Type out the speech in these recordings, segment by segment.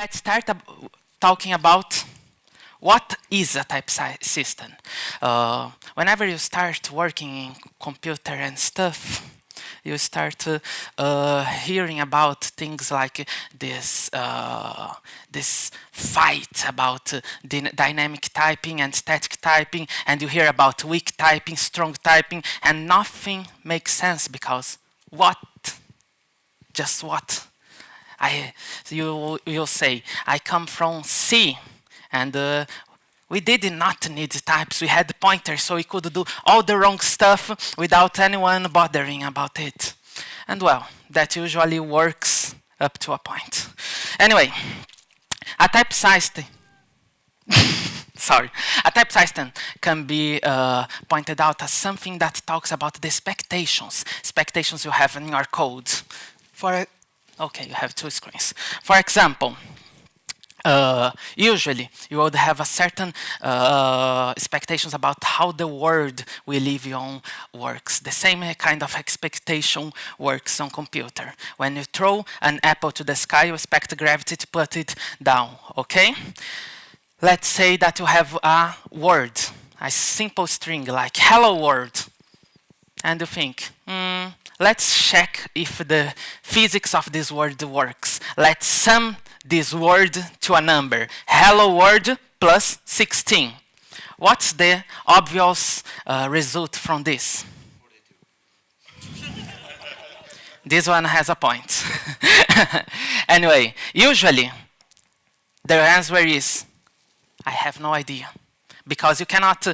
let's start talking about what is a type system. Whenever you start working in computer and stuff, you start hearing about things like this fight about dynamic typing and static typing, and you hear about weak typing, strong typing, and nothing makes sense because what? Just what? You'll say, I come from C, and we did not need types. We had pointers, so we could do all the wrong stuff without anyone bothering about it. And well, that usually works up to a point. Anyway, a type system. Sorry, a type system can be pointed out as something that talks about the expectations you have in your code. Okay, you have two screens. For example, usually you would have a certain expectations about how the world we live on works. The same kind of expectation works on computer. When you throw an apple to the sky, you expect gravity to put it down, okay? Let's say that you have a word, a simple string like hello world, and you think, let's check if the physics of this word works. Let's sum this word to a number. Hello world plus 16. What's the obvious result from this? 42. This one has a point. Anyway, usually the answer is, I have no idea. Because you cannot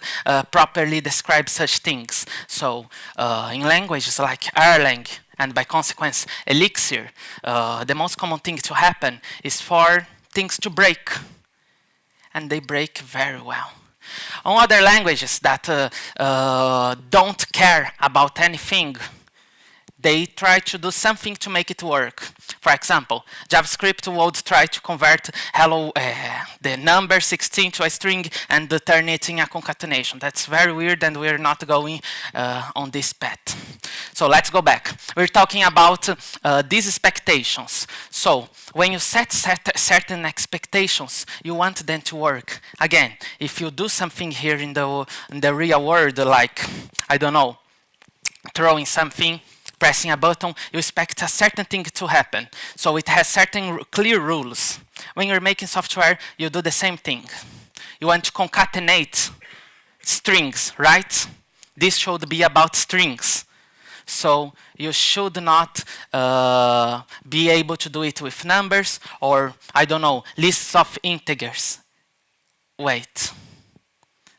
properly describe such things. So in languages like Erlang, and by consequence Elixir, the most common thing to happen is for things to break. And they break very well. On other languages that don't care about anything, they try to do something to make it work. For example, JavaScript would try to convert hello, the number 16 to a string and turn it in a concatenation. That's very weird, and we're not going on this path. So let's go back. We're talking about these expectations. So when you set certain expectations, you want them to work. Again, if you do something here in the real world, like, I don't know, throwing something, pressing a button, you expect a certain thing to happen. So it has certain clear rules. When you're making software, you do the same thing. You want to concatenate strings, right? This should be about strings. So you should not be able to do it with numbers or, I don't know, lists of integers. Wait.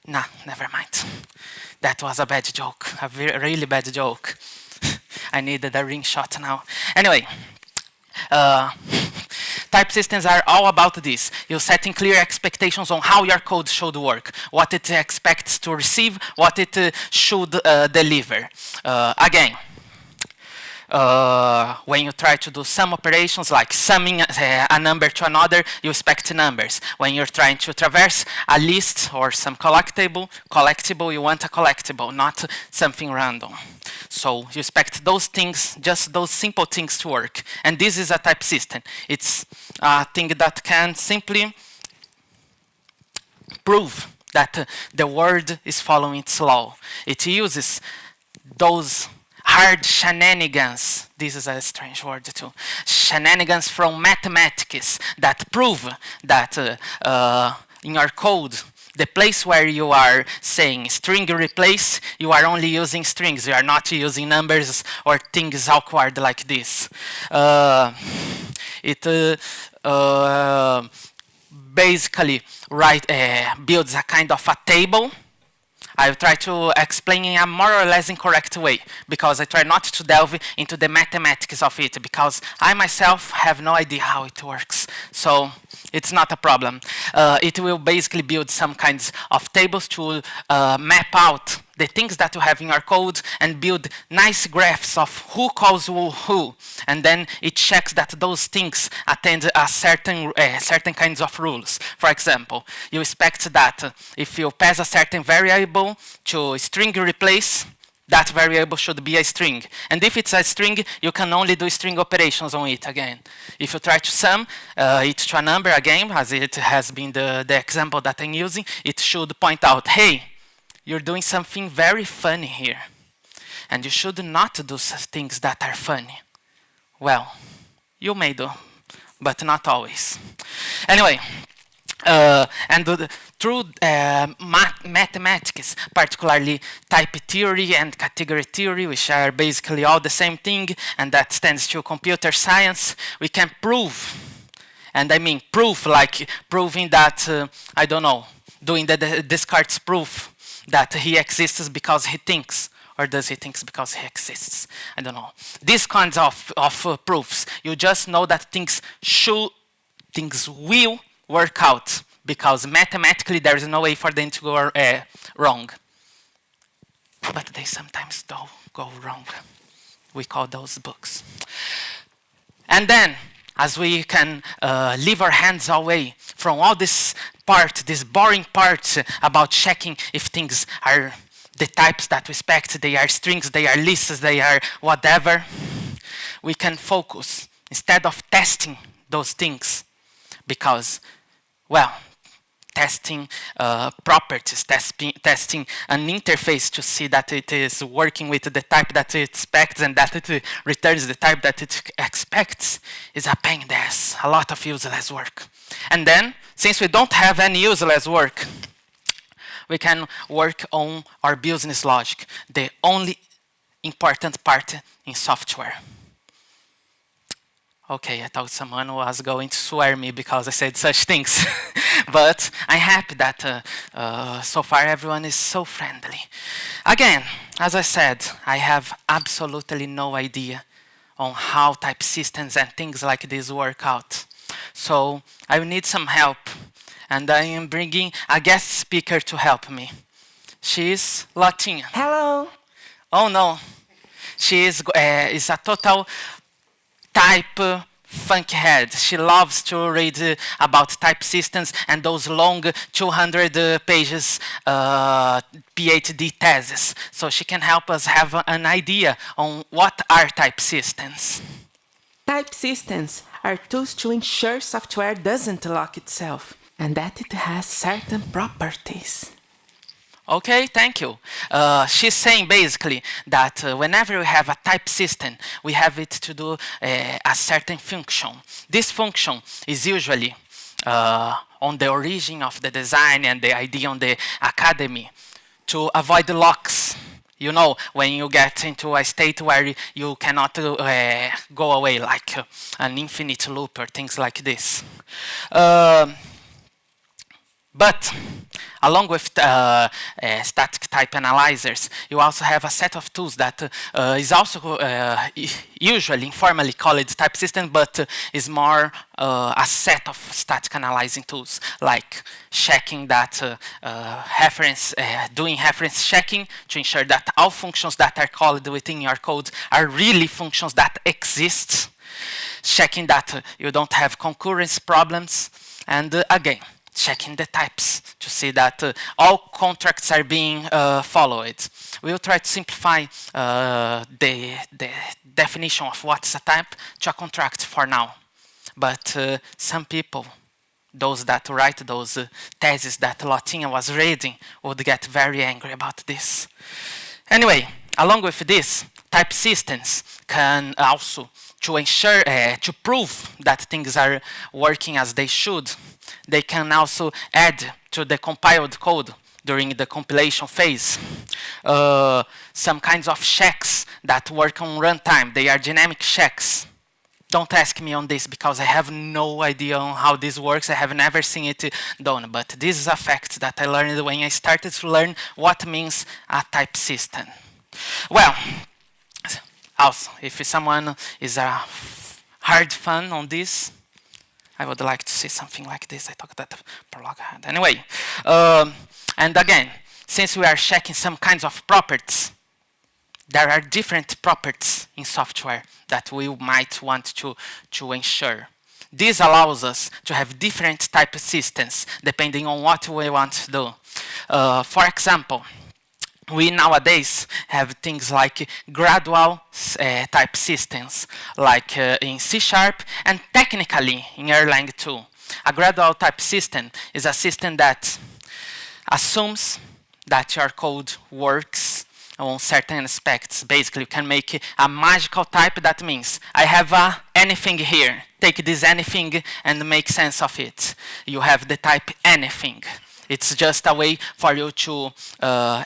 Nah, never mind. That was a bad joke, a really bad joke. I needed a ring shot now. Anyway, type systems are all about this. You're setting clear expectations on how your code should work, what it expects to receive, what it should deliver. Again, when you try to do some operations like summing a number to another, you expect numbers. When you're trying to traverse a list or some collectible, you want a collectible, not something random. So you expect those things, just those simple things to work. And this is a type system. It's a thing that can simply prove that the world is following its law. It uses those hard shenanigans, this is a strange word too, shenanigans from mathematics that prove that in your code, the place where you are saying string replace, you are only using strings. You are not using numbers or things awkward like this. It basically builds a kind of a table. I'll try to explain in a more or less incorrect way, because I try not to delve into the mathematics of it, because I myself have no idea how it works. So it's not a problem. It will basically build some kinds of tables to map out the things that you have in your code and build nice graphs of who calls who. And then it checks that those things attend a certain kinds of rules. For example, you expect that if you pass a certain variable to string replace, that variable should be a string. And if it's a string, you can only do string operations on it again. If you try to sum it to a number again, as it has been the example that I'm using, it should point out, hey, you're doing something very funny here. And you should not do things that are funny. Well, you may do, but not always. Anyway, through mathematics, particularly type theory and category theory, which are basically all the same thing, and that stands to computer science, we can prove, and I mean proof, like proving that, I don't know, doing the Descartes proof that he exists because he thinks, or does he think because he exists? I don't know. These kinds of proofs, you just know that things will work out, because mathematically there is no way for them to go wrong. But they sometimes do go wrong. We call those books. And then, as we can leave our hands away from all this boring part about checking if things are the types that we expect, they are strings, they are lists, they are whatever, we can focus instead of testing those things, because, well, testing properties, testing an interface to see that it is working with the type that it expects and that it returns the type that it expects is a pain in the ass, a lot of useless work. And then, since we don't have any useless work, we can work on our business logic, the only important part in software. Okay, I thought someone was going to swear me because I said such things. But I'm happy that so far everyone is so friendly. Again, as I said, I have absolutely no idea on how type systems and things like this work out. So I need some help. And I am bringing a guest speaker to help me. She is Latina. Hello. Oh no, she is a total type funkhead. She loves to read about type systems and those long 200 pages PhD theses. So she can help us have an idea on what are type systems. Type systems are tools to ensure software doesn't lock itself, and that it has certain properties. Okay, thank you. She's saying basically that whenever we have a type system, we have it to do a certain function. This function is usually on the origin of the design and the idea on the academy to avoid locks. You know, when you get into a state where you cannot go away, like an infinite loop or things like this. But along with static type analyzers, you also have a set of tools that is also usually informally called type system, but is more a set of static analyzing tools, like checking that doing reference checking to ensure that all functions that are called within your code are really functions that exist, checking that you don't have concurrence problems, and again, checking the types to see that all contracts are being followed. We'll try to simplify the definition of what's a type to a contract for now. But some people, those that write those theses that Latina was reading, would get very angry about this. Anyway, along with this, type systems can also, to ensure, to prove that things are working as they should, they can also add to the compiled code during the compilation phase some kinds of checks that work on runtime. They are dynamic checks. Don't ask me on this because I have no idea on how this works. I have never seen it done, but this is a fact that I learned when I started to learn what means a type system. Well, also, if someone is a hard fan on this, I would like to see something like this. I thought that prologue had. Anyway, and again, since we are checking some kinds of properties, there are different properties in software that we might want to ensure. This allows us to have different type of systems depending on what we want to do. For example, we nowadays have things like gradual type systems, like in C Sharp and technically in Erlang too. A gradual type system is a system that assumes that your code works on certain aspects. Basically, you can make a magical type that means I have anything here. Take this anything and make sense of it. You have the type anything. It's just a way for you to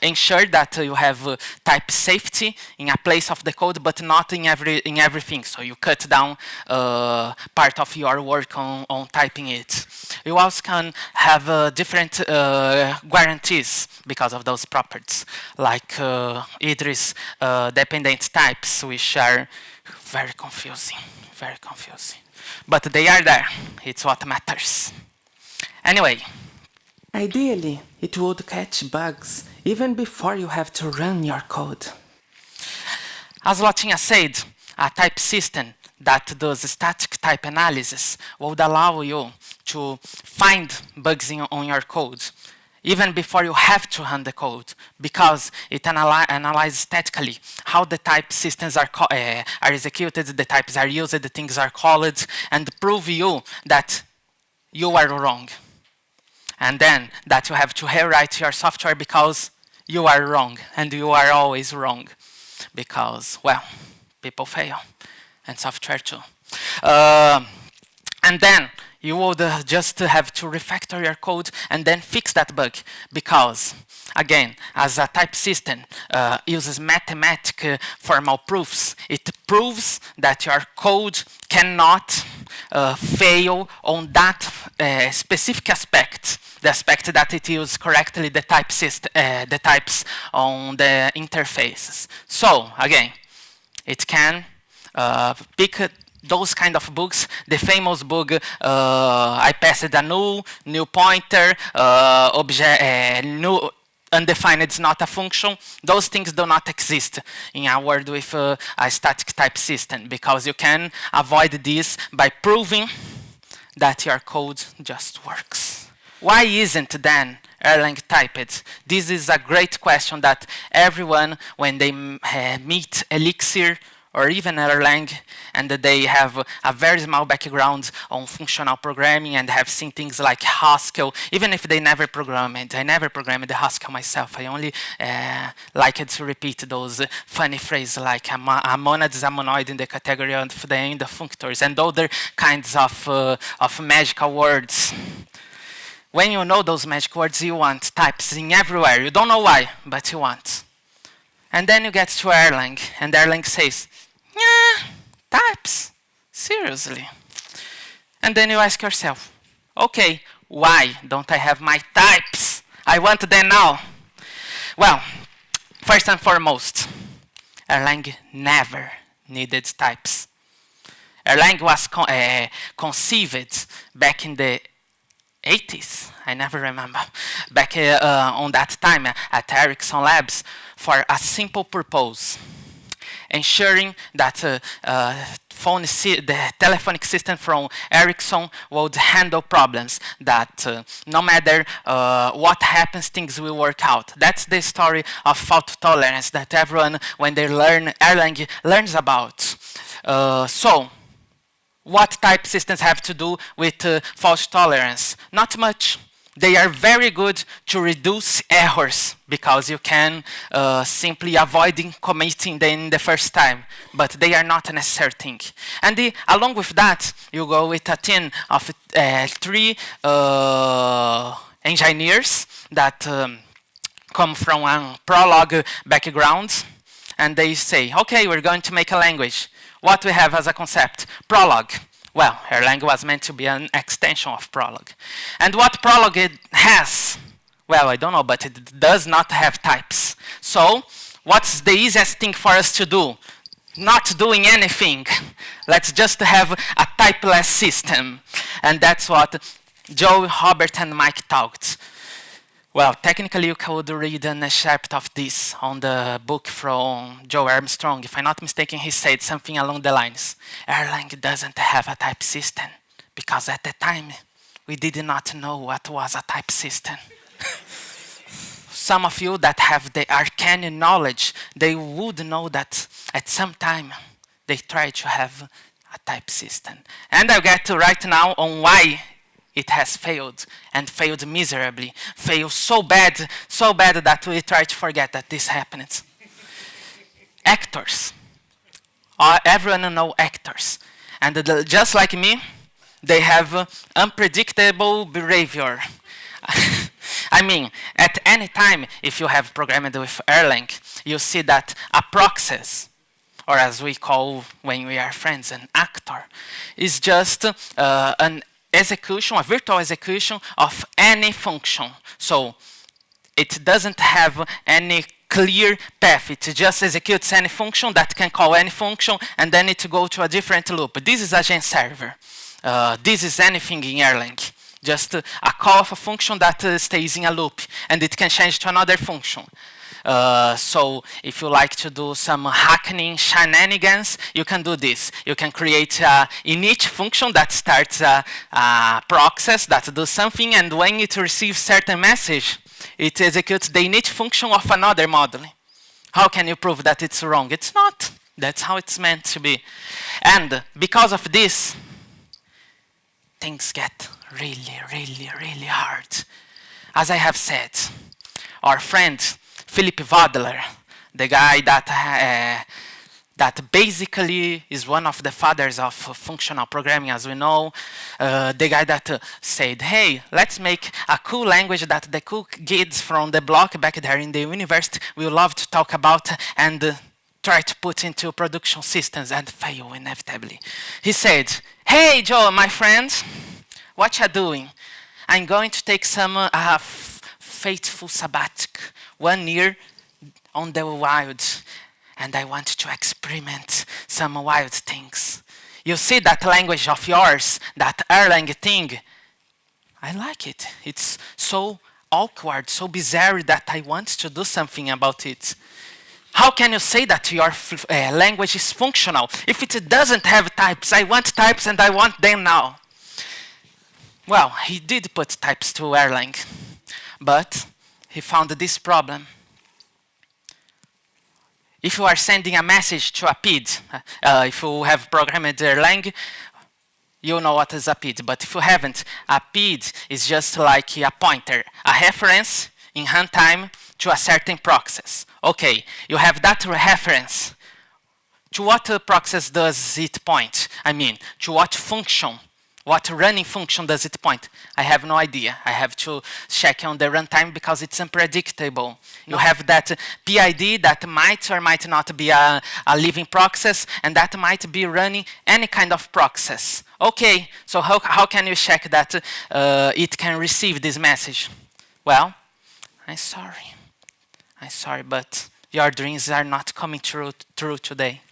ensure that you have type safety in a place of the code, but not in everything. So you cut down part of your work on typing it. You also can have different guarantees because of those properties, like Idris dependent types, which are very confusing, very confusing. But they are there. It's what matters. Anyway, Ideally, it would catch bugs even before you have to run your code. as Latinha said, a type system that does static type analysis would allow you to find bugs on your code even before you have to run the code, because it analyzes statically how the type systems are executed, the types are used, the things are called, and prove you that you are wrong. And then that you have to rewrite your software because you are wrong, and you are always wrong. Because, well, people fail, and software too. And then you would just have to refactor your code and then fix that bug, because again, as a type system uses mathematical formal proofs, it proves that your code cannot fail on that specific aspect, the aspect that it uses correctly the type the types on the interfaces. So again, it can pick those kind of bugs, the famous bug, I passed a null, new pointer, null, undefined is not a function. Those things do not exist in a world with a static type system, because you can avoid this by proving that your code just works. Why isn't then Erlang typed? This is a great question that everyone, when they meet Elixir or even Erlang, and they have a very small background on functional programming and have seen things like Haskell, even if they never programmed. I never programmed Haskell myself. I only liked to repeat those funny phrases like a monad is a monoid in the category of the end of functors and other kinds of magical words. When you know those magic words, you want types in everywhere. You don't know why, but you want. And then you get to Erlang, and Erlang says, yeah, types? Seriously? And then you ask yourself, okay, why don't I have my types? I want them now. Well, first and foremost, Erlang never needed types. Erlang was conceived back in the 80s, I never remember, back on that time at Ericsson Labs for a simple purpose, ensuring that the telephonic system from Ericsson would handle problems, that no matter what happens, things will work out. That's the story of fault tolerance that everyone, when they learn Erlang, learns about. So, what type systems have to do with fault tolerance? Not much. They are very good to reduce errors, because you can simply avoid committing them the first time, but they are not a necessary thing. And along with that, you go with a team of 3 engineers that come from a Prolog background, and they say, okay, we're going to make a language. What we have as a concept? Prolog. Well, Erlang was meant to be an extension of Prolog. And what Prolog has? Well, I don't know, but it does not have types. So, what's the easiest thing for us to do? Not doing anything. Let's just have a typeless system. And that's what Joe, Robert, and Mike talked. Well, technically you could read an excerpt of this on the book from Joe Armstrong. If I'm not mistaken, he said something along the lines, Erlang doesn't have a type system, because at the time we did not know what was a type system. some of you that have the arcane knowledge, they would know that at some time they tried to have a type system. And I'll get to right now on why it has failed, and failed miserably. Failed so bad that we try to forget that this happened. Actors. Everyone know actors. And just like me, they have unpredictable behavior. I mean, at any time, if you have programmed with Erlang, you see that a process, or as we call when we are friends, an actor, is just an execution, a virtual execution of any function. So it doesn't have any clear path. It just executes any function that can call any function, and then it goes to a different loop. This is a gen server. This is anything in Erlang. Just a call of a function that stays in a loop, and it can change to another function. So if you like to do some hacking shenanigans, you can do this. You can create a init function that starts a process that does something, and when it receives certain message, it executes the init function of another module. How can you prove that it's wrong? It's not. That's how it's meant to be. And because of this, things get really hard. As I have said, our friend Philip Wadler, the guy that basically is one of the fathers of functional programming, as we know, the guy that said, hey, let's make a cool language that the cool kids from the block back there in the university will love to talk about and try to put into production systems and fail inevitably. He said, hey, Joe, my friend, what you doing? I'm going to take some faithful sabbatic, 1 year on the wild, and I want to experiment some wild things. You see that language of yours, that Erlang thing? I like it. It's so awkward, so bizarre that I want to do something about it. How can you say that your language is functional if it doesn't have types? I want types and I want them now. Well, he did put types to Erlang, but he found this problem. If you are sending a message to a PID, if you have programmed Erlang, you know what is a PID. But if you haven't, a PID is just like a pointer, a reference in runtime to a certain process. Okay, you have that reference. To what process does it point? I mean, to what function? What running function does it point? I have no idea. I have to check on the runtime because it's unpredictable. You have that PID that might or might not be a living process, and that might be running any kind of process. Okay, so how can you check that it can receive this message? Well, I'm sorry, but your dreams are not coming true today.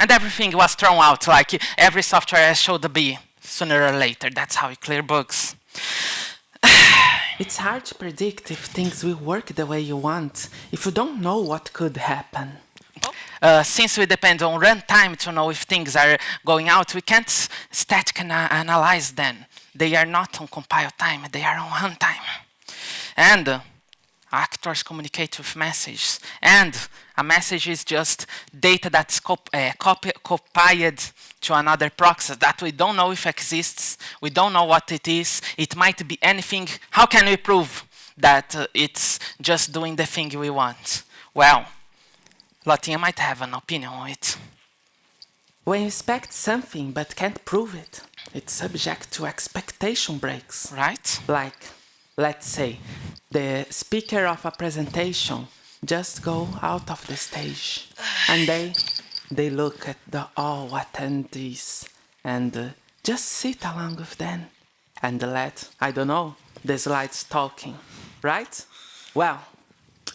And everything was thrown out, like every software should be. Sooner or later, that's how you clear bugs. It's hard to predict if things will work the way you want, if you don't know what could happen. Since we depend on runtime to know if things are going out, we can't statically analyze them. They are not on compile time, they are on runtime. And actors communicate with messages, and a message is just data that's copied to another process that we don't know if exists, we don't know what it is, it might be anything. How can we prove that it's just doing the thing we want? Well, Latinha might have an opinion on it. When you expect something but can't prove it, it's subject to expectation breaks. Right? Like, let's say, the speaker of a presentation just go out of the stage and they look at the all attendees and just sit along with them and let, I don't know, the slides talking, right? Well,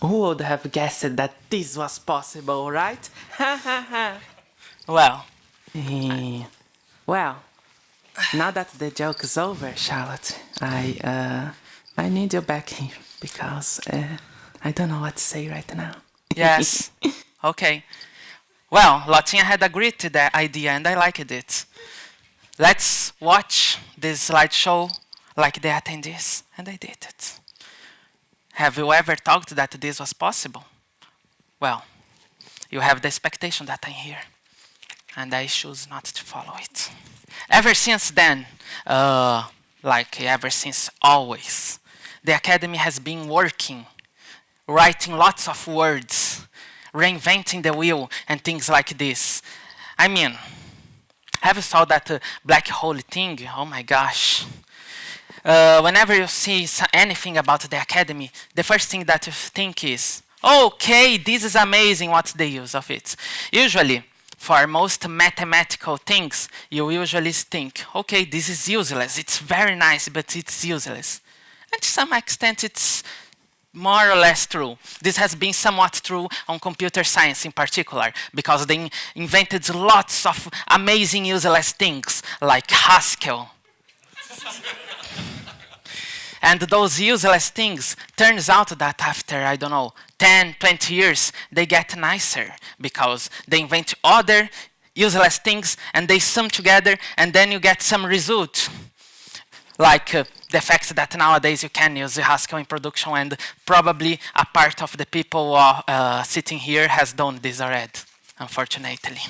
who would have guessed that this was possible, right? Well, well, now that the joke is over, Charlotte, I need you back here because I don't know what to say right now. yes. Okay. Well, Latinha had agreed to that idea and I liked it. Let's watch this slideshow like the attendees, and I did it. Have you ever thought that this was possible? Well, you have the expectation that I'm here, and I choose not to follow it. Ever since then, like ever since always, the Academy has been working, writing lots of words, reinventing the wheel, and things like this. I mean, have you saw that black hole thing? Oh my gosh. Whenever you see anything about the Academy, the first thing that you think is, okay, this is amazing, what's the use of it? Usually, for most mathematical things, you usually think, okay, this is useless, it's very nice, but it's useless. And to some extent, it's more or less true. This has been somewhat true on computer science in particular, because they invented lots of amazing useless things, like Haskell. And those useless things, turns out that after, I don't know, 10, 20 years, they get nicer because they invent other useless things and they sum together and then you get some result. Like the fact that nowadays you can use Haskell in production, and probably a part of the people sitting here has done this already, unfortunately.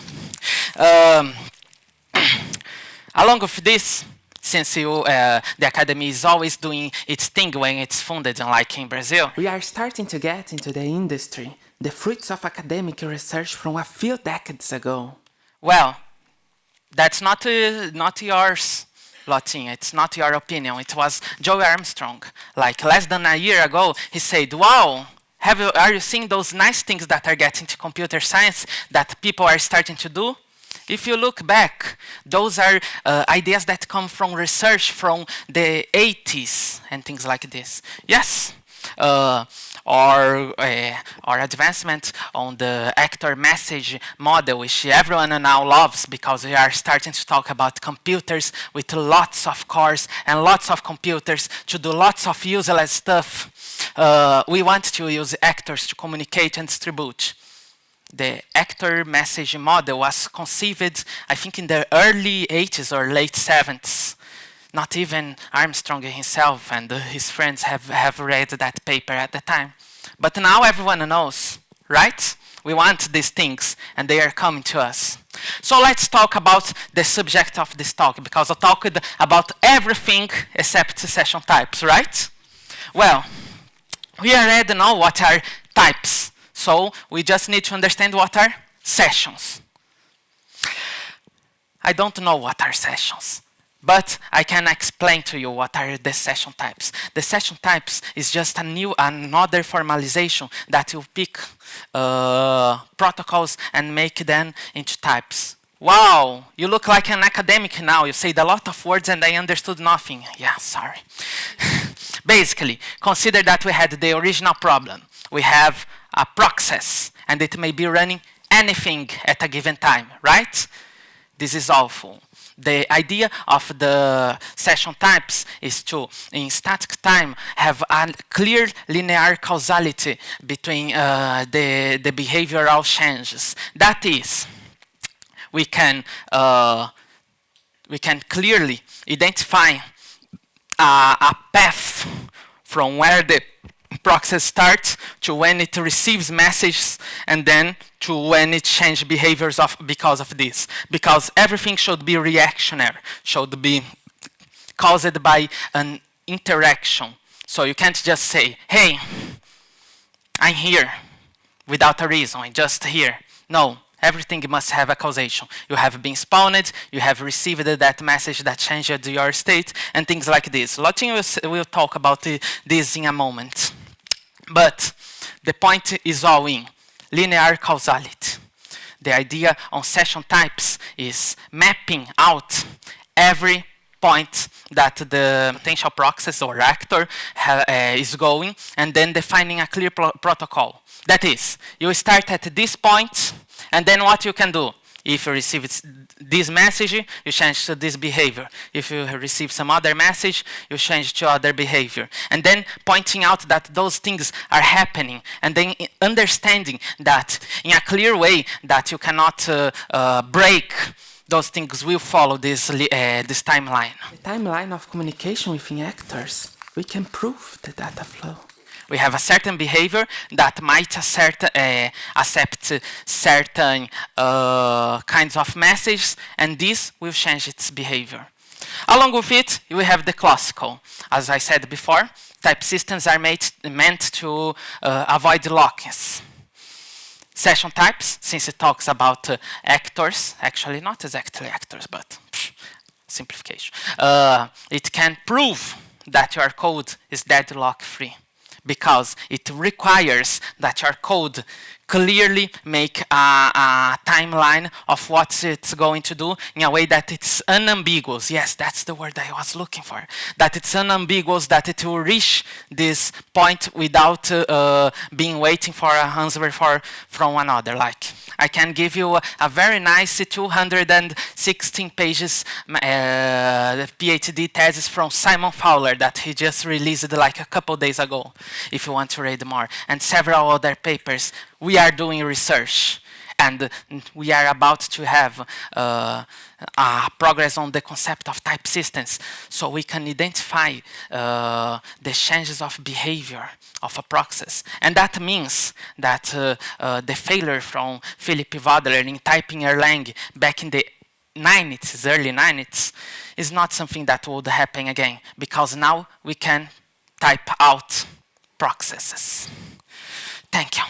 Along with this, since the Academy is always doing its thing when it's funded, unlike in Brazil, We are starting to get into the industry, the fruits of academic research from a few decades ago. well, that's not yours, Lotin. It's not your opinion. It was Joe Armstrong. Like less than a year ago, he said, wow, are you seeing those nice things that are getting to computer science that people are starting to do? If you look back, those are ideas that come from research from the 80s and things like this. Yes, or advancement on the actor message model, which everyone now loves because we are starting to talk about computers with lots of cores and lots of computers to do lots of useless stuff. We want to use actors to communicate and distribute. The actor message model was conceived, I think, in the early 80s or late 70s. Not even Armstrong himself and his friends have read that paper at the time. But now everyone knows, right? We want these things, and they are coming to us. So let's talk about the subject of this talk, because I talked about everything except session types, right? Well, we already know what are types. So we just need to understand what are sessions. I don't know what are sessions, but I can explain to you what are the session types. The session types is just another formalization that you pick protocols and make them into types. Wow, you look like an academic now. You said a lot of words and I understood nothing. Yeah, sorry. Basically, consider that we had the original problem. We have a process, and it may be running anything at a given time, right? This is awful. The idea of the session types is to, in static time, have a clear linear causality between the behavioral changes. That is, we can clearly identify a path from where the process starts to when it receives messages and then to when it changes behaviors because of this. Because everything should be reactionary, should be caused by an interaction. So you can't just say, hey, I'm here without a reason, I'm just here. No, everything must have a causation. You have been spawned, you have received that message that changed your state, and things like this. Lotin will talk about this in a moment. But the point is all in linear causality. The idea on session types is mapping out every point that the potential process or actor is going, and then defining a clear protocol. That is, you start at this point, and then what you can do. If you receive this message, you change to this behavior. If you receive some other message, you change to other behavior. And then pointing out that those things are happening, and then understanding that in a clear way that you cannot break, those things will follow this timeline. The timeline of communication within actors, we can prove the data flow. We have a certain behavior that might accept certain kinds of messages, and this will change its behavior. Along with it, we have the classical. As I said before, type systems are meant to avoid lock-ins. Session types, since it talks about actors, actually not exactly actors, but simplification. It can prove that your code is deadlock free because it requires that your code clearly make a timeline of what it's going to do in a way that it's unambiguous. Yes, that's the word I was looking for. That it's unambiguous, that it will reach this point without being waiting for a answer from another. Like, I can give you a very nice 216 pages PhD thesis from Simon Fowler that he just released like a couple days ago, if you want to read more, and several other papers. We are doing research, and we are about to have progress on the concept of type systems, so we can identify the changes of behavior of a process. And that means that the failure from Philip Wadler in typing Erlang back in the 90s, early 90s, is not something that would happen again, because now we can type out processes. Thank you.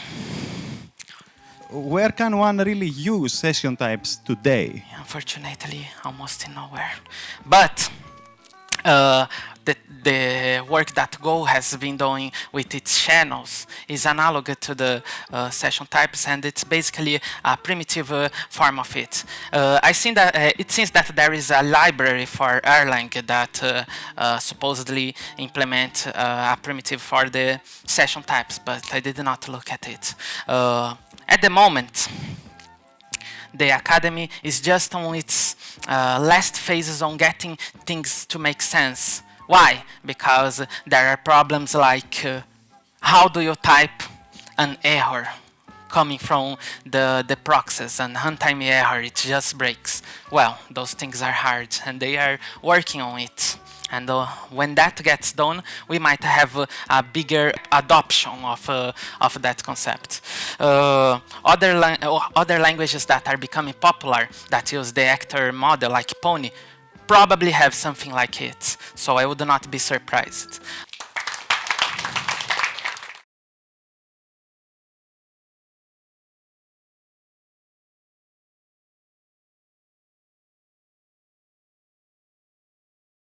Where can one really use session types today? Unfortunately, almost nowhere. But the work that Go has been doing with its channels is analogous to the session types, and it's basically a primitive form of it. I think that it seems that there is a library for Erlang that supposedly implement a primitive for the session types, but I did not look at it. At the moment, the Academy is just on its last phases on getting things to make sense. Why? Because there are problems like how do you type an error coming from the process, and runtime error, it just breaks. Well, those things are hard, and they are working on it. And when that gets done, we might have a bigger adoption of that concept. Other languages that are becoming popular that use the actor model, like Pony, probably have something like it. So I would not be surprised.